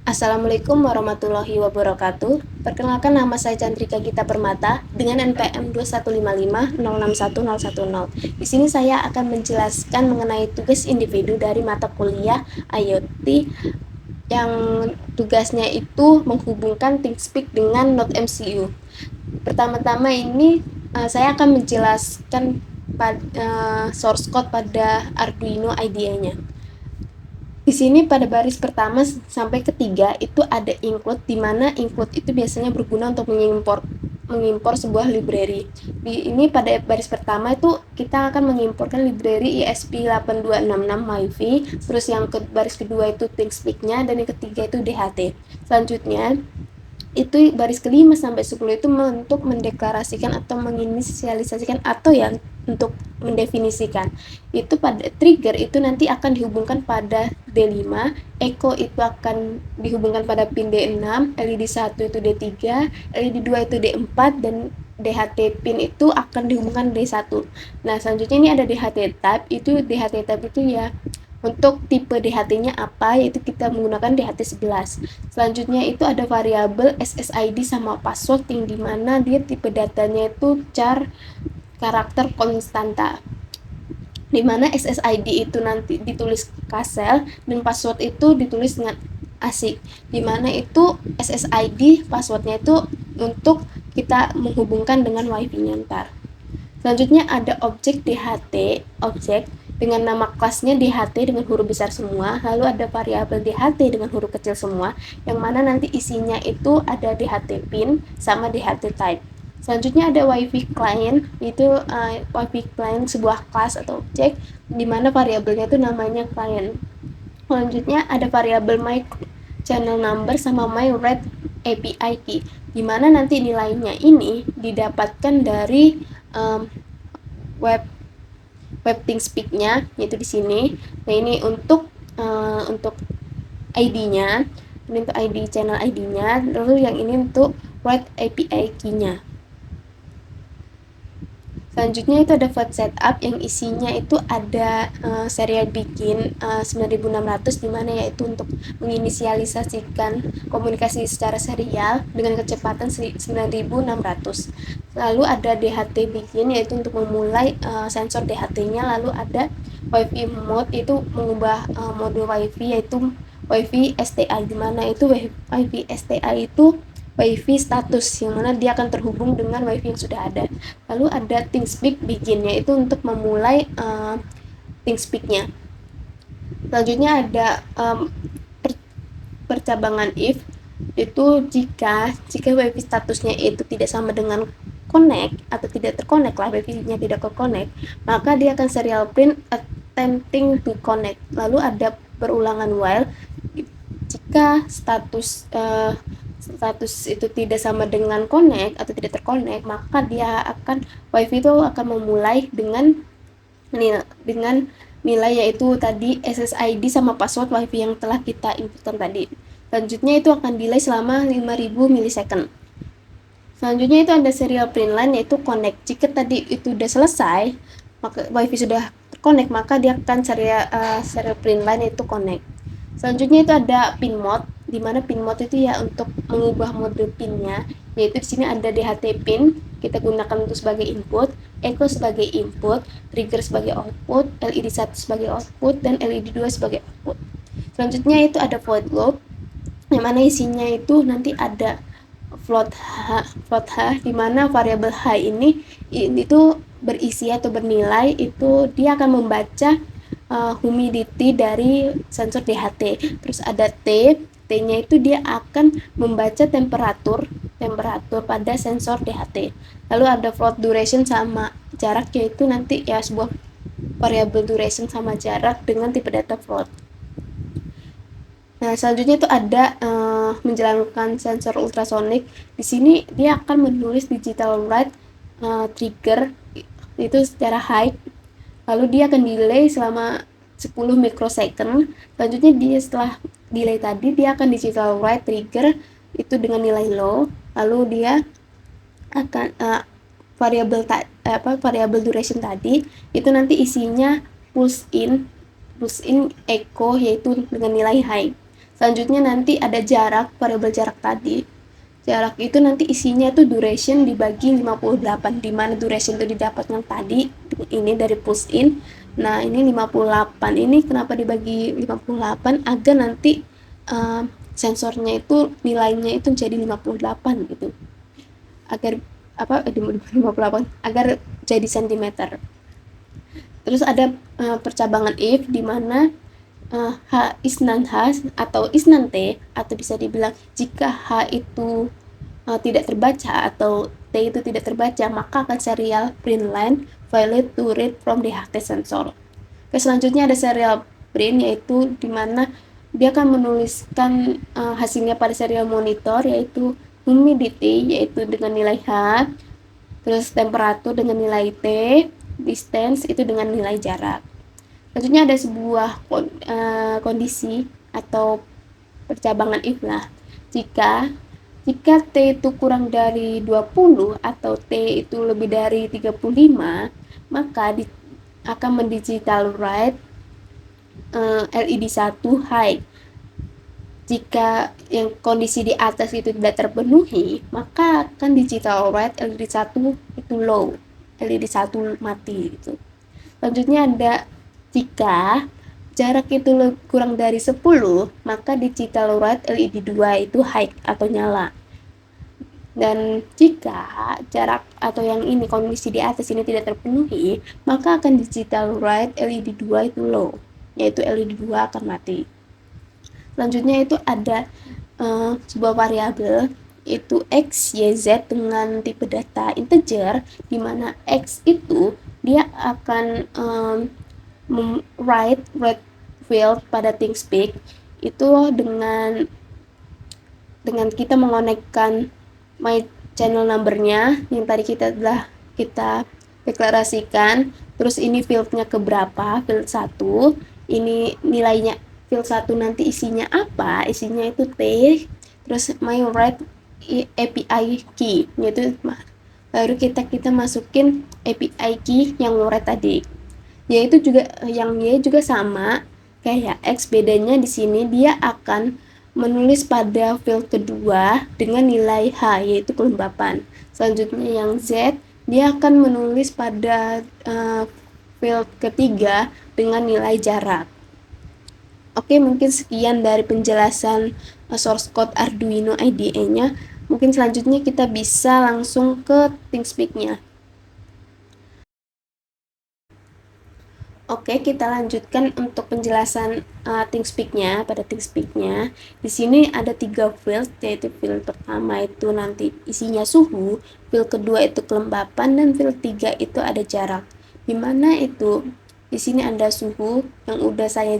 Assalamualaikum warahmatullahi wabarakatuh. Perkenalkan, nama saya Chandrika Gita Permata dengan NPM 215061010. Di sini saya akan menjelaskan mengenai tugas individu dari mata kuliah IoT yang tugasnya itu menghubungkan ThinkSpeak dengan Node MCU. Pertama-tama ini saya akan menjelaskan source code pada Arduino IDE-nya. Di sini pada baris pertama sampai ketiga itu ada include, di mana include itu biasanya berguna untuk mengimpor sebuah library. Ini pada baris pertama itu kita akan mengimporkan library ESP8266 MIFI, terus yang baris kedua itu ThinkSpeak-nya, dan yang ketiga itu DHT. Selanjutnya itu baris kelima sampai 10 itu untuk mendeklarasikan atau menginisialisasikan atau ya untuk mendefinisikan. Itu pada trigger itu nanti akan dihubungkan pada D5, echo itu akan dihubungkan pada pin D6, LED 1 itu D3, LED 2 itu D4, dan DHT pin itu akan dihubungkan D1. Nah, selanjutnya ini ada DHT type. Itu DHT type itu ya untuk tipe DHT-nya apa, yaitu kita menggunakan DHT11. Selanjutnya itu ada variabel SSID sama password, yang dimana dia tipe datanya itu char karakter konstanta, dimana SSID itu nanti ditulis kasel dan password itu ditulis dengan ASIC, dimana itu SSID passwordnya itu untuk kita menghubungkan dengan wifi-nya ntar. Selanjutnya ada objek DHT, objek dengan nama kelasnya DHT dengan huruf besar semua, lalu ada variabel DHT dengan huruf kecil semua, yang mana nanti isinya itu ada DHT pin sama DHT type. Selanjutnya ada WiFi client, itu WiFi client sebuah kelas atau objek, di mana variabelnya itu namanya client. Selanjutnya ada variabel my channel number sama my rate API key, di mana nanti nilainya ini didapatkan dari web ThinkSpeak-nya, yaitu di sini. Nah, ini untuk ID-nya, ini untuk ID channel ID-nya, lalu yang ini untuk write API key-nya. Selanjutnya itu ada vote setup, yang isinya itu ada serial bikin 9600, dimana yaitu untuk menginisialisasikan komunikasi secara serial dengan kecepatan 9600. Lalu ada DHT bikin, yaitu untuk memulai sensor DHT-nya. Lalu ada WiFi mode, itu mengubah mode WiFi, yaitu WiFi STI, dimana itu WiFi STI itu WiFi status, yang mana dia akan terhubung dengan WiFi yang sudah ada. Lalu ada ThinkSpeak begin, yaitu untuk memulai ThinkSpeak-nya. Selanjutnya ada percabangan if, itu jika WiFi statusnya itu tidak sama dengan connect atau tidak terconnect lah, WiFi-nya tidak ke-connect, maka dia akan serial print attempting to connect. Lalu ada perulangan while, jika status itu tidak sama dengan connect atau tidak terconnect, maka dia akan WiFi itu akan memulai dengan nilai yaitu tadi SSID sama password WiFi yang telah kita inputkan tadi. Selanjutnya itu akan delay selama 5000 milisecond. Selanjutnya itu ada serial print line, yaitu connect. Jika tadi itu sudah selesai, maka WiFi sudah connect, maka dia akan serial print line, yaitu connect. Selanjutnya itu ada pin mode, di mana pin mode itu ya untuk mengubah mode pinnya, yaitu di sini ada DHT pin, kita gunakan untuk sebagai input, echo sebagai input, trigger sebagai output, LED 1 sebagai output, dan LED 2 sebagai output. Selanjutnya itu ada void loop, yang mana isinya itu nanti ada float h, di mana variabel h ini itu berisi atau bernilai, itu dia akan membaca humidity dari sensor DHT. Terus ada T-nya itu dia akan membaca temperatur pada sensor DHT. Lalu ada float duration sama jarak, yaitu nanti ya sebuah variabel duration sama jarak dengan tipe data float. Nah, selanjutnya itu ada menjalankan sensor ultrasonik. Di sini dia akan menulis digital write trigger itu secara high, lalu dia akan delay selama 10 mikrosecond. Selanjutnya dia setelah delay tadi, dia akan digital write trigger itu dengan nilai low, lalu dia akan variabel duration tadi itu nanti isinya pulse in echo, yaitu dengan nilai high. Selanjutnya nanti ada jarak, variabel jarak tadi. Jarak itu nanti isinya tuh duration dibagi 58, di mana duration itu didapatkan tadi ini dari push in. Nah, ini 58. Ini kenapa dibagi 58? Agar nanti sensornya itu nilainya itu jadi 58 gitu. Agar 58 agar jadi cm. Terus ada percabangan if di mana H is non H atau is non T, atau bisa dibilang jika H itu tidak terbaca atau T itu tidak terbaca, maka akan serial print line valid to read from the HT sensor. Oke, selanjutnya ada serial print, yaitu dimana dia akan menuliskan hasilnya pada serial monitor, yaitu humidity yaitu dengan nilai H, terus temperatur dengan nilai T, distance itu dengan nilai jarak. Selanjutnya ada sebuah kondisi atau percabangan if lah. Jika T itu kurang dari 20 atau T itu lebih dari 35, maka akan mendigital write LED 1 high. Jika yang kondisi di atas itu tidak terpenuhi, maka akan digital write LED 1 itu low, LED 1 mati gitu. Selanjutnya ada jika jarak itu kurang dari 10, maka digital write LED 2 itu high atau nyala. Dan jika jarak atau yang ini kondisi di atas ini tidak terpenuhi, maka akan digital write LED 2 itu low, yaitu LED 2 akan mati. Selanjutnya itu ada sebuah variabel, itu X, Y, Z dengan tipe data integer, di mana X itu dia akan write field pada ThinkSpeak itu dengan kita mengonekkan my channel numbernya yang tadi kita deklarasikan. Terus ini fieldnya keberapa, field 1, ini nilainya field 1 nanti isinya apa, isinya itu T, terus my write API key, yaitu baru kita masukin API key yang write tadi. Yaitu juga yang Y juga sama kayak X, bedanya di sini dia akan menulis pada field kedua dengan nilai H, yaitu kelembapan. Selanjutnya yang Z dia akan menulis pada field ketiga dengan nilai jarak. Oke, mungkin sekian dari penjelasan source code Arduino IDE-nya. Mungkin selanjutnya kita bisa langsung ke ThinkSpeak-nya. Oke, kita lanjutkan untuk penjelasan ThinkSpeak-nya. Pada ThinkSpeak-nya, di sini ada 3 field, yaitu field pertama itu nanti isinya suhu, field kedua itu kelembapan, dan field 3 itu ada jarak. Dimana itu di sini ada suhu yang udah saya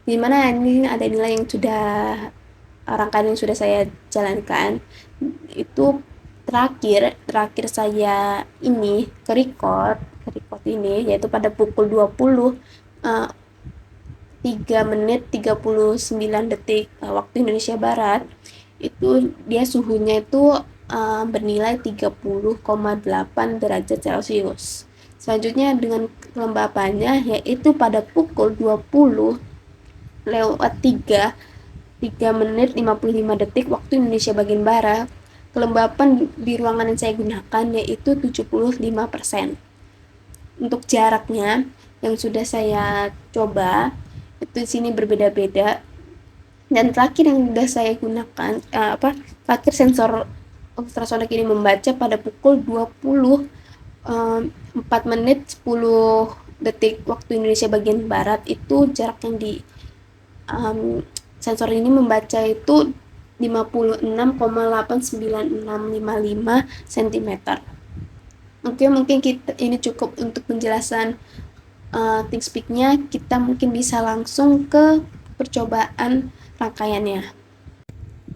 dimana ini ada nilai yang sudah rangkaian yang sudah saya jalankan. Itu terakhir saya ini ke record ini, yaitu pada pukul 20 3 menit 39 detik waktu Indonesia Barat. Itu dia suhunya itu bernilai 30,8 derajat Celcius. Selanjutnya dengan kelembapannya yaitu pada pukul 20 lewat 3 menit 55 detik waktu Indonesia bagian Barat. Kelembapan di ruangan yang saya gunakan yaitu 75%. Untuk jaraknya yang sudah saya coba itu di sini berbeda-beda. Dan terakhir yang sudah saya gunakan terakhir sensor ultrasonik ini membaca pada pukul 20 4 menit 10 detik waktu Indonesia bagian Barat. Itu jarak yang di sensor ini membaca itu 56,89655 cm. Oke, mungkin ini cukup untuk penjelasan ThinkSpeak-nya. Kita mungkin bisa langsung ke percobaan rangkaiannya.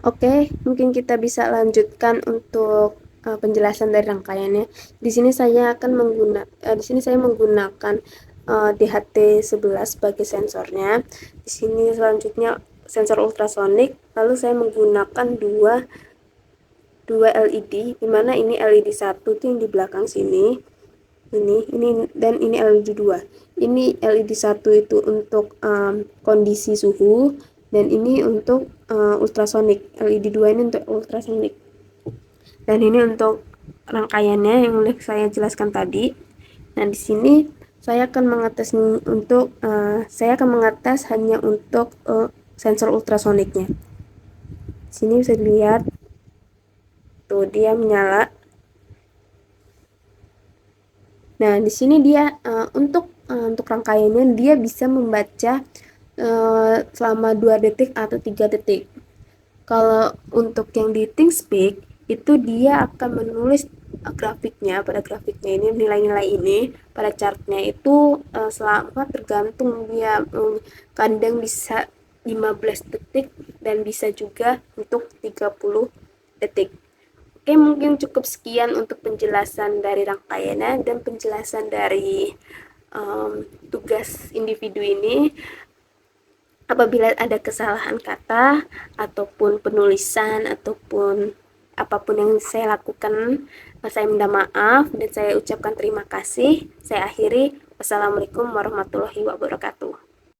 Oke, mungkin kita bisa lanjutkan untuk penjelasan dari rangkaiannya. Di sini saya menggunakan DHT11 sebagai sensornya. Di sini selanjutnya sensor ultrasonik, lalu saya menggunakan dua LED, dimana ini LED 1 itu yang di belakang sini, ini dan ini LED 2. Ini LED 1 itu untuk kondisi suhu, dan ini untuk ultrasonic. LED 2 ini untuk ultrasonic, dan ini untuk rangkaiannya yang udah saya jelaskan tadi. Nah, di sini saya akan mengetes hanya untuk sensor ultrasoniknya. Di sini bisa dilihat tuh dia menyala. Nah, di sini dia untuk rangkaiannya dia bisa membaca selama 2 detik atau 3 detik. Kalau untuk yang di ThinkSpeak itu dia akan menulis pada grafiknya ini, nilai-nilai ini pada chartnya itu selama tergantung dia, kadang bisa 15 detik dan bisa juga untuk 30 detik. Oke, mungkin cukup sekian untuk penjelasan dari rangkaiannya dan penjelasan dari tugas individu ini. Apabila ada kesalahan kata ataupun penulisan ataupun apapun yang saya lakukan, saya minta maaf dan saya ucapkan terima kasih. Saya akhiri. Wassalamualaikum warahmatullahi wabarakatuh.